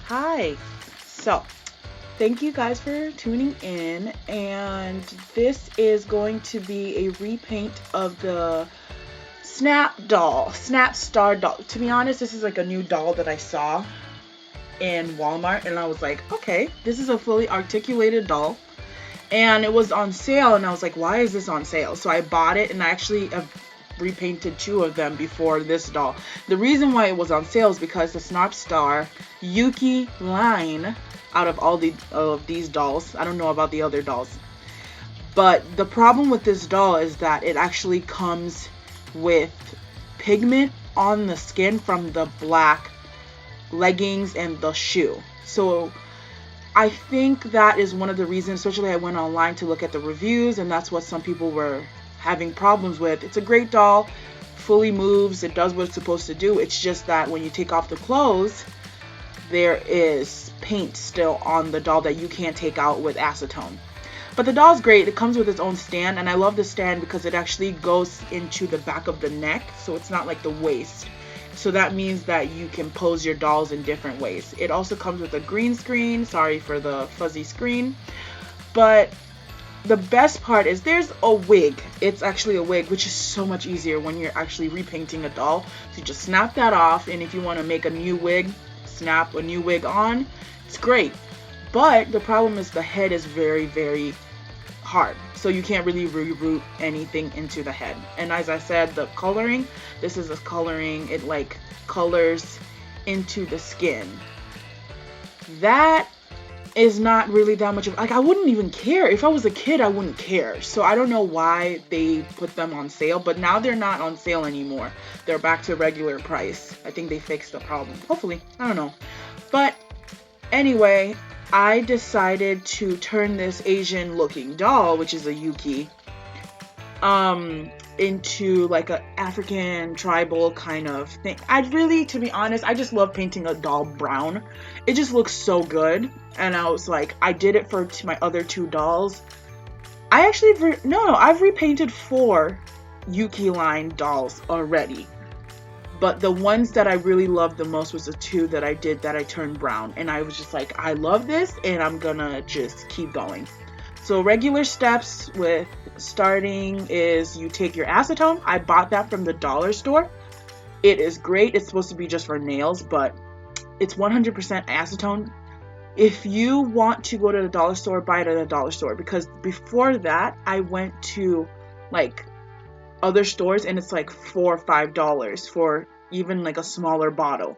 Hi. So, thank you guys for tuning in, and this is going to be a repaint of the Snapstar doll. To be honest, this is like a new doll that I saw in Walmart, and I was like, okay, this is a fully articulated doll, and it was on sale, and I was like, why is this on sale? So I bought it, and I actually have repainted two of them before this doll. The reason why it was on sale is because the Snapstar Yuki line, out of all of these dolls, I don't know about the other dolls, but the problem with this doll is that it actually comes with pigment on the skin from the black leggings and the shoe. So I think that is one of the reasons, especially I went online to look at the reviews, and that's what some people were having problems with. It's a great doll, fully moves, it does what it's supposed to do. It's just that when you take off the clothes, there is paint still on the doll that you can't take out with acetone. But the doll's great. It comes with its own stand, and I love the stand because it actually goes into the back of the neck, so it's not like the waist. So that means that you can pose your dolls in different ways. It also comes with a green screen. Sorry for the fuzzy screen. But the best part is there's a wig. It's actually a wig, which is so much easier when you're actually repainting a doll. So you just snap that off, and if you want to make a new wig, snap a new wig on. It's great. But the problem is the head is very, very hard. So you can't really reroute anything into the head. And as I said, the coloring, this is a coloring. It like colors into the skin. That is not really that much of, like, I wouldn't even care. If I was a kid, I wouldn't care. So I don't know why they put them on sale, but now they're not on sale anymore. They're back to regular price. I think they fixed the problem. Hopefully. I don't know. But anyway, I decided to turn this Asian looking doll, which is a Yuki, into like a African tribal kind of thing. To be honest, I just love painting a doll brown. It just looks so good. And I was like, I did it for my other two dolls. I've repainted 4 Yuki line dolls already. But the ones that I really loved the most was the 2 that I did that I turned brown. And I was just like, I love this, and I'm gonna just keep going. So regular steps with starting is you take your acetone. I bought that from the dollar store. It is great. It's supposed to be just for nails, but it's 100% acetone. If you want to go to the dollar store, buy it at the dollar store, because before that I went to like other stores and it's like $4 or $5 for even like a smaller bottle.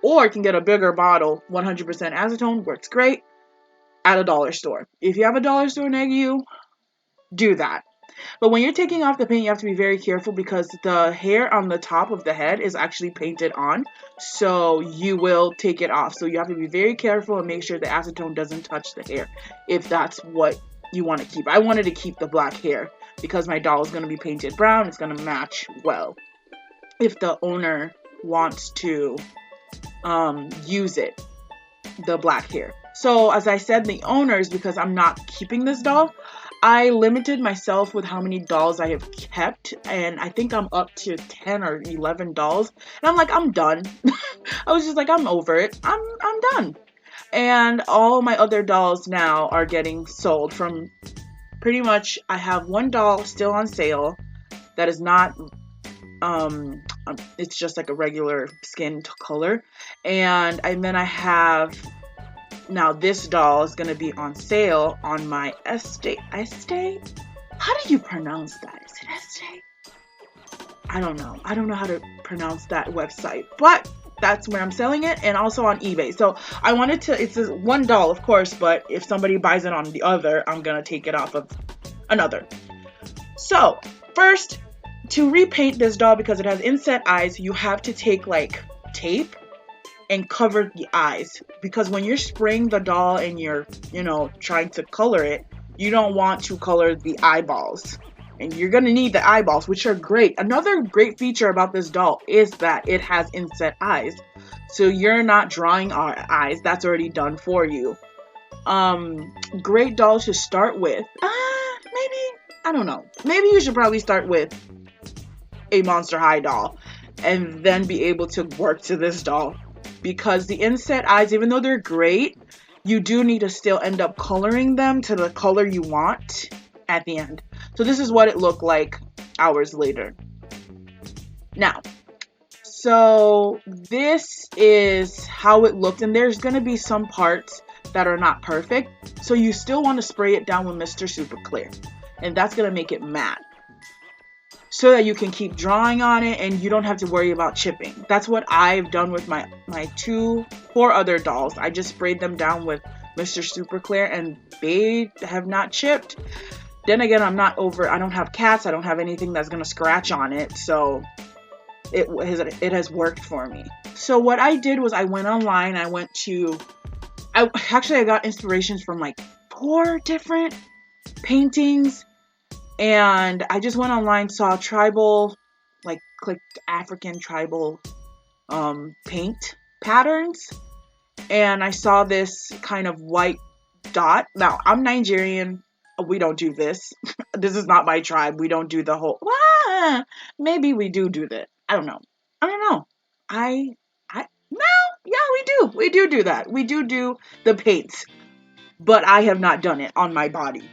Or you can get a bigger bottle, 100% acetone, works great, at a dollar store. If you have a dollar store near you, do that. But when you're taking off the paint, you have to be very careful because the hair on the top of the head is actually painted on. So you will take it off. So you have to be very careful and make sure the acetone doesn't touch the hair if that's what you want to keep. I wanted to keep the black hair because my doll is going to be painted brown. It's going to match well if the owner wants to use it, the black hair. So as I said, the owners, because I'm not keeping this doll, I limited myself with how many dolls I have kept, and I think I'm up to 10 or 11 dolls. And I'm like, I'm done. I was just like, I'm over it. I'm done. And all my other dolls now are getting sold from pretty much. I have one doll still on sale that is not it's just like a regular skin color, and then I have. Now this doll is going to be on sale on my Estate? How do you pronounce that? Is it Estate? I don't know. I don't know how to pronounce that website, but that's where I'm selling it, and also on eBay. So I wanted to, it's one doll, of course, but if somebody buys it on the other, I'm going to take it off of another. So first, to repaint this doll, because it has inset eyes, you have to take like tape and cover the eyes, because when you're spraying the doll and you're, trying to color it, you don't want to color the eyeballs, and you're gonna need the eyeballs, which are great. Another great feature about this doll is that it has inset eyes, so you're not drawing our eyes. That's already done for you. Great doll to start with. Maybe, I don't know, maybe you should probably start with a Monster High doll and then be able to work to this doll. because the inset eyes, even though they're great, you do need to still end up coloring them to the color you want at the end. So this is what it looked like hours later. Now, so this is how it looked, and there's going to be some parts that are not perfect, so you still want to spray it down with Mr. Super Clear, and that's going to make it matte so that you can keep drawing on it and you don't have to worry about chipping. That's what I've done with my 4 other dolls. I just sprayed them down with Mr. Super Clear and they have not chipped. Then again, I don't have cats, I don't have anything that's going to scratch on it, so it has worked for me. So what I did was I went online, I got inspirations from like 4 different paintings, and I just went online, saw tribal, like clicked African tribal paint patterns, and I saw this kind of white dot. Now, I'm Nigerian, we don't do this. This is not my tribe, we don't do the whole, maybe we do that. I don't know. No, yeah, we do that. We do the paints, but I have not done it on my body.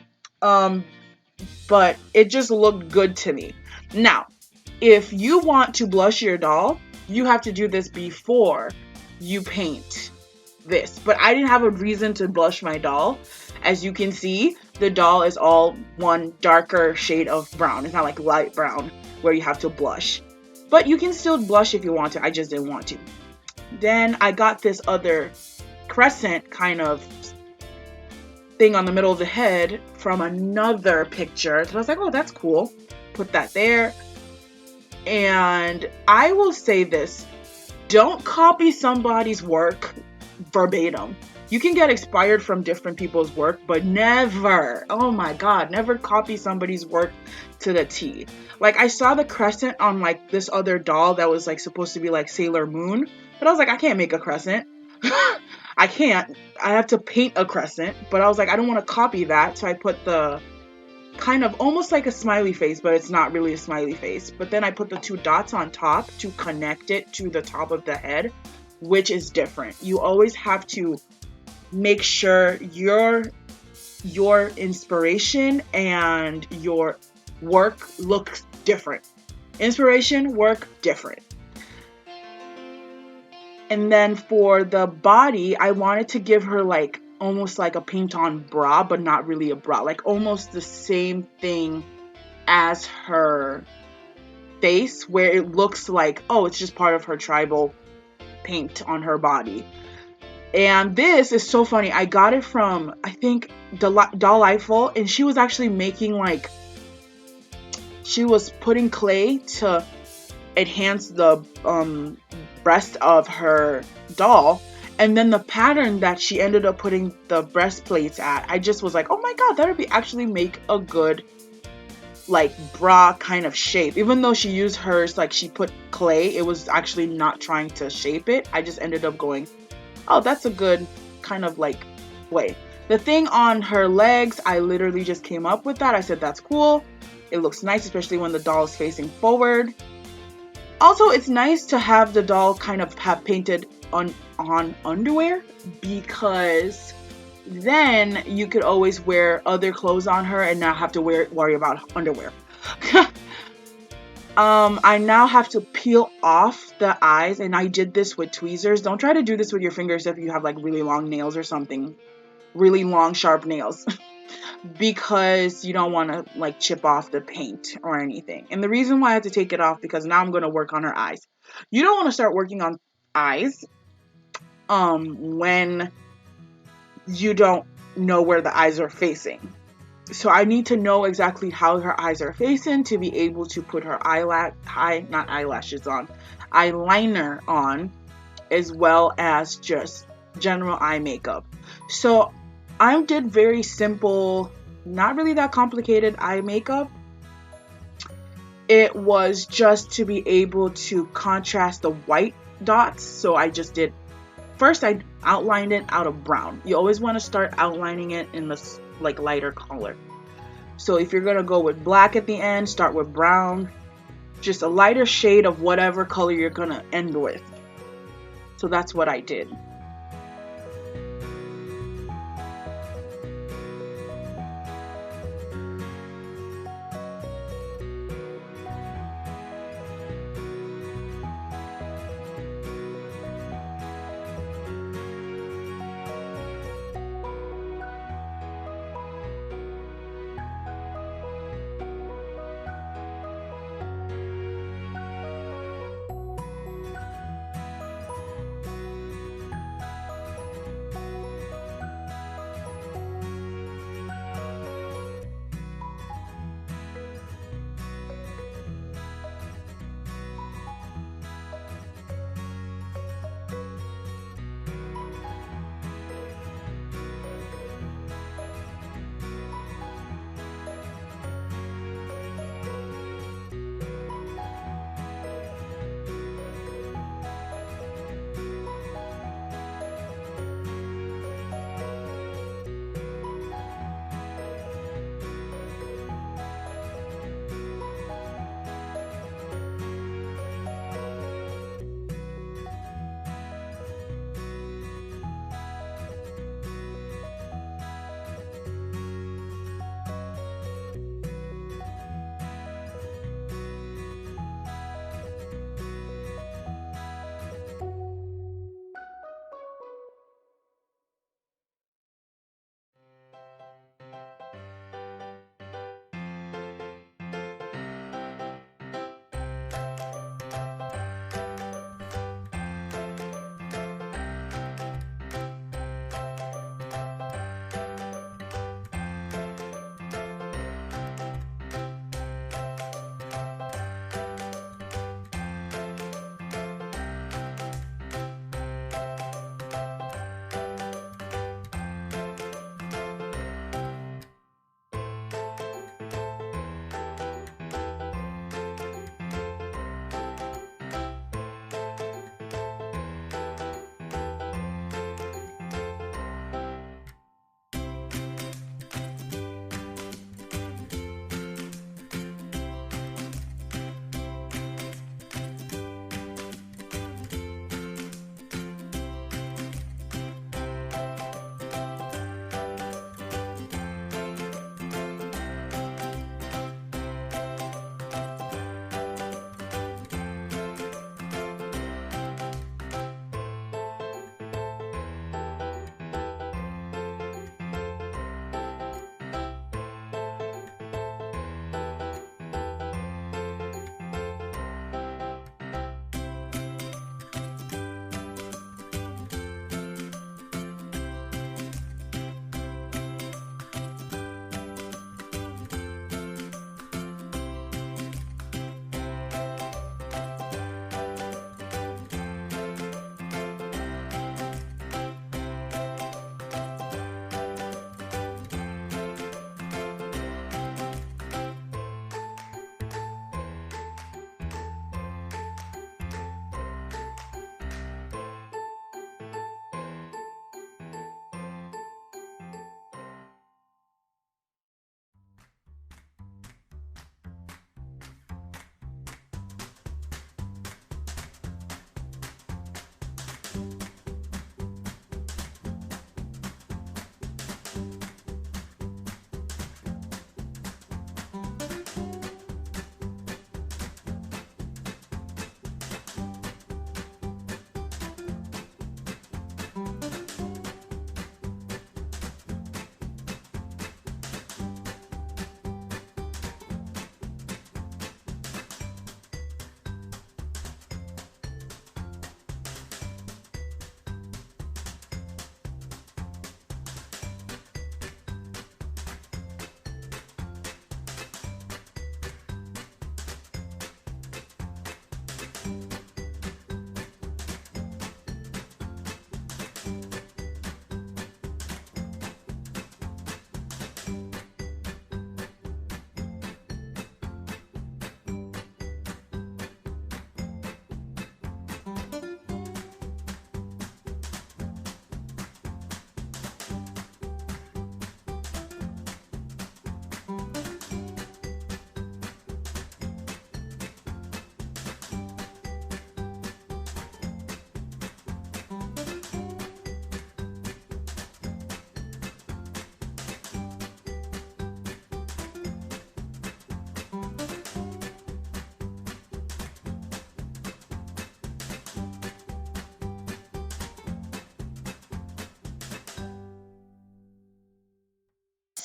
But it just looked good to me. Now, if you want to blush your doll, you have to do this before you paint this. But I didn't have a reason to blush my doll. As you can see, the doll is all one darker shade of brown. It's not like light brown where you have to blush. But you can still blush if you want to. I just didn't want to. Then I got this other crescent kind of thing on the middle of the head from another picture. So I was like, oh, that's cool. Put that there. And I will say this. Don't copy somebody's work verbatim. You can get inspired from different people's work, but never, oh my God, never copy somebody's work to the T. Like, I saw the crescent on like this other doll that was like supposed to be like Sailor Moon, but I was like, I can't make a crescent. I can't. I have to paint a crescent, but I was like, I don't want to copy that, so I put the kind of almost like a smiley face, but it's not really a smiley face. But then I put the 2 dots on top to connect it to the top of the head, which is different. You always have to make sure your inspiration and your work looks different. Inspiration, work, different. And then for the body, I wanted to give her like almost like a paint on bra, but not really a bra, like almost the same thing as her face, where it looks like, oh, it's just part of her tribal paint on her body. And this is so funny. I got it from, I think, Doll Eiffel, and she was actually making like, she was putting clay to enhance the breast of her doll, and then the pattern that she ended up putting the breastplates at, I just was like, oh my God, that would be actually make a good like bra kind of shape. Even though she used hers, like she put clay, it was actually not trying to shape it. I just ended up going, oh, that's a good kind of like way. The thing on her legs, I literally just came up with that. I said, that's cool. It looks nice, especially when the doll is facing forward. Also, it's nice to have the doll kind of have painted on underwear, because then you could always wear other clothes on her and not have to worry about underwear. I now have to peel off the eyes, and I did this with tweezers. Don't try to do this with your fingers if you have like really long nails or something, really long sharp nails, because you don't want to like chip off the paint or anything. And the reason why I had to take it off, because now I'm going to work on her eyes. You don't want to start working on eyes when you don't know where the eyes are facing. So I need to know exactly how her eyes are facing to be able to put her eyeliner on, as well as just general eye makeup. So I did very simple, not really that complicated eye makeup. It was just to be able to contrast the white dots. So I just did, first I outlined it out of brown. You always want to start outlining it in this like lighter color. So if you're going to go with black at the end, start with brown, just a lighter shade of whatever color you're going to end with. So that's what I did.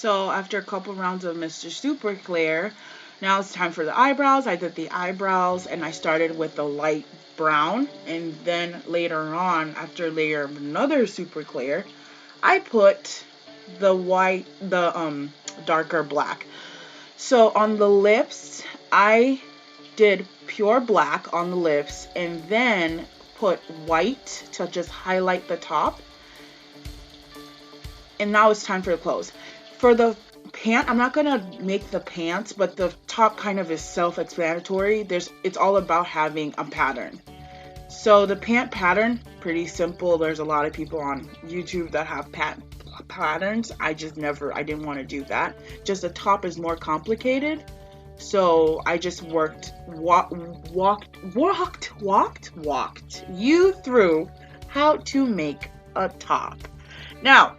So after a couple rounds of Mr. Super Clear, now it's time for the eyebrows. I did the eyebrows and I started with the light brown, and then later on, after a layer of another Super Clear, I put the darker black. So on the lips, I did pure black on the lips and then put white to just highlight the top. And now it's time for the clothes. For the pant, I'm not gonna make the pants, but the top kind of is self-explanatory. It's all about having a pattern. So the pant pattern, pretty simple. There's a lot of people on YouTube that have patterns. I didn't want to do that. Just the top is more complicated. So I just walked you through how to make a top. Now,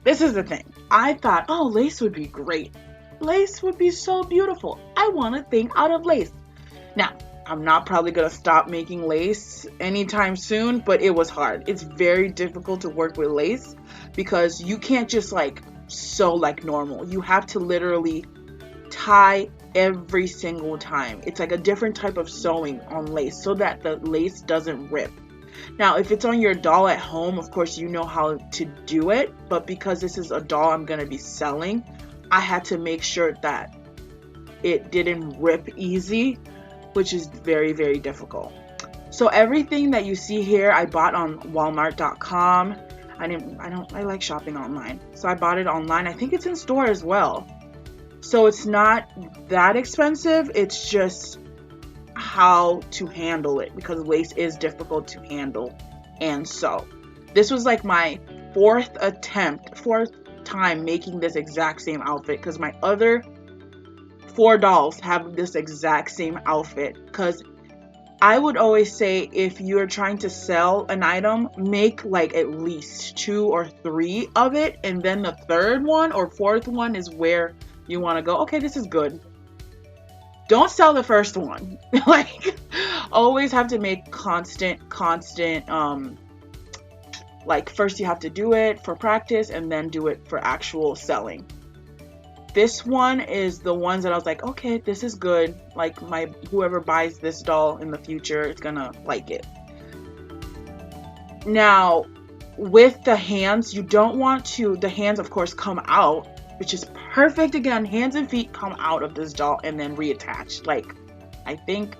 this is the thing. I thought, oh, lace would be great. Lace would be so beautiful. I want a thing out of lace. Now, I'm not probably going to stop making lace anytime soon, but it was hard. It's very difficult to work with lace because you can't just like sew like normal. You have to literally tie every single time. It's like a different type of sewing on lace so that the lace doesn't rip. Now, if it's on your doll at home, of course, you know how to do it. But because this is a doll I'm going to be selling, I had to make sure that it didn't rip easy, which is very, very difficult. So everything that you see here, I bought on Walmart.com. I like shopping online. So I bought it online. I think it's in store as well. So it's not that expensive. It's just how to handle it because lace is difficult to handle and sew. This was like my fourth time making this exact same outfit because my other 4 dolls have this exact same outfit. Because I would always say if you're trying to sell an item, make like at least 2 or 3 of it, and then the third one or fourth one is where you want to go, okay, this is good. Don't sell the first one. Like, always have to make constant, like first you have to do it for practice and then do it for actual selling. This one is the ones that I was like, okay, this is good. Like whoever buys this doll in the future is gonna like it. Now, with the hands, you don't want the hands of course come out, which is perfect. Again, hands and feet come out of this doll and then reattach. Like, I think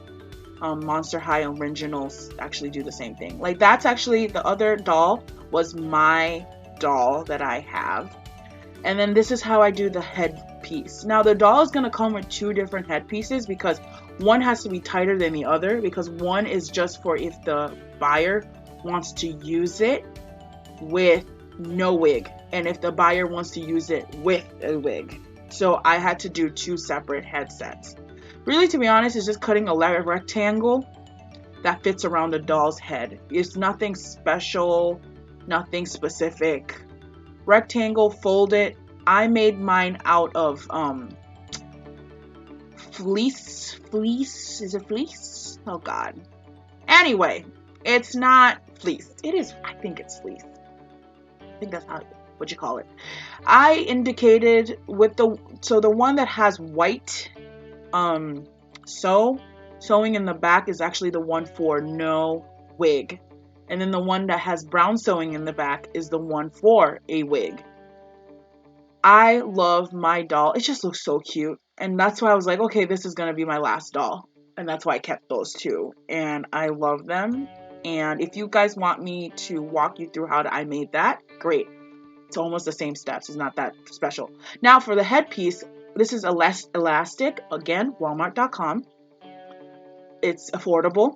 Monster High Originals actually do the same thing. Like, that's actually the other doll was my doll that I have. And then this is how I do the headpiece. Now, the doll is going to come with 2 different headpieces because one has to be tighter than the other, because one is just for if the buyer wants to use it with no wig, and if the buyer wants to use it with a wig. So I had to do 2 separate headsets. Really, to be honest, it's just cutting a rectangle that fits around the doll's head. It's nothing special, nothing specific. Rectangle, fold it. I made mine out of fleece. Is it fleece? Oh god. Anyway, it's not fleece. It is, I think it's fleece. I think that's what you call it. I indicated with the one that has white sewing in the back is actually the one for no wig. And then the one that has brown sewing in the back is the one for a wig. I love my doll. It just looks so cute. And that's why I was like, okay, this is going to be my last doll. And that's why I kept those 2. And I love them. And if you guys want me to walk you through how I made that, great. It's almost the same steps. It's not that special. Now for the headpiece, this is a less elastic. Again, Walmart.com. It's affordable.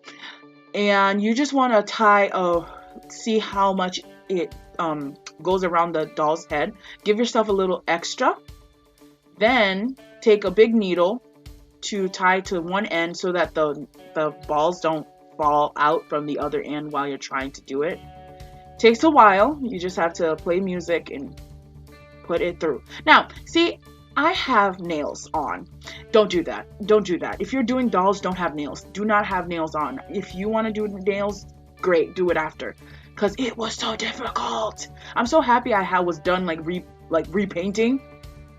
And you just want to tie see how much it goes around the doll's head. Give yourself a little extra. Then take a big needle to tie to one end so that the balls don't fall out from the other end while you're trying to do it. Takes a while. You just have to play music and put it through. Now, see, I have nails on. Don't do that. Don't do that. If you're doing dolls, don't have nails. Do not have nails on. If you want to do nails, great. Do it after. Because it was so difficult. I'm so happy I was done like repainting.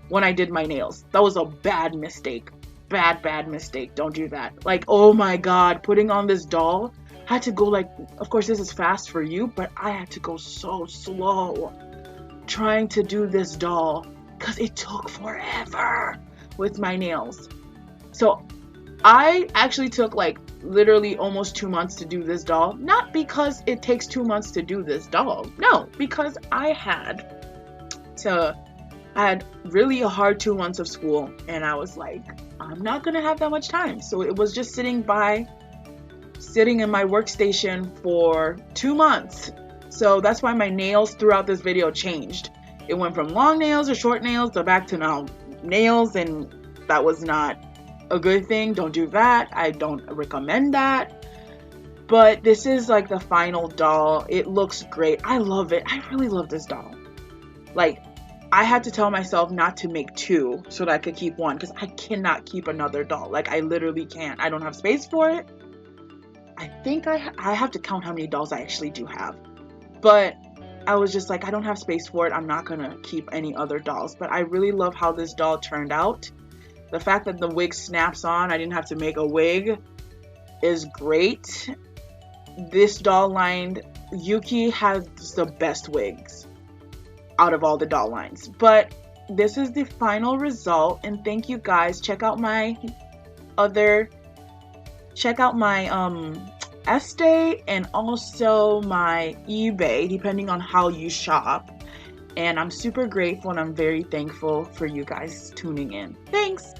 when I did my nails. That was a bad mistake. Bad mistake. Don't do that. Like, oh my god, putting on this doll, I had to go like, of course this is fast for you, but I had to go so slow trying to do this doll because it took forever with my nails. So I actually took like literally almost 2 months to do this doll. Not because it takes 2 months to do this doll. No, because I had really a hard 2 months of school, and I was like, I'm not gonna have that much time. So it was just sitting in my workstation for 2 months. So that's why my nails throughout this video changed. It went from long nails or short nails to back to now nails, and that was not a good thing. Don't do that. I don't recommend that. But this is like the final doll. It looks great. I love it. I really love this doll. Like, I had to tell myself not to make 2 so that I could keep 1, because I cannot keep another doll. Like, I literally can't. I don't have space for it. I think I have to count how many dolls I actually do have. But I was just like, I don't have space for it. I'm not gonna keep any other dolls. But I really love how this doll turned out. The fact that the wig snaps on, I didn't have to make a wig, is great. This doll line, Yuki has the best wigs out of all the doll lines. But this is the final result, and thank you guys. Check out my Estee and also my eBay, depending on how you shop. And I'm super grateful and I'm very thankful for you guys tuning in. Thanks!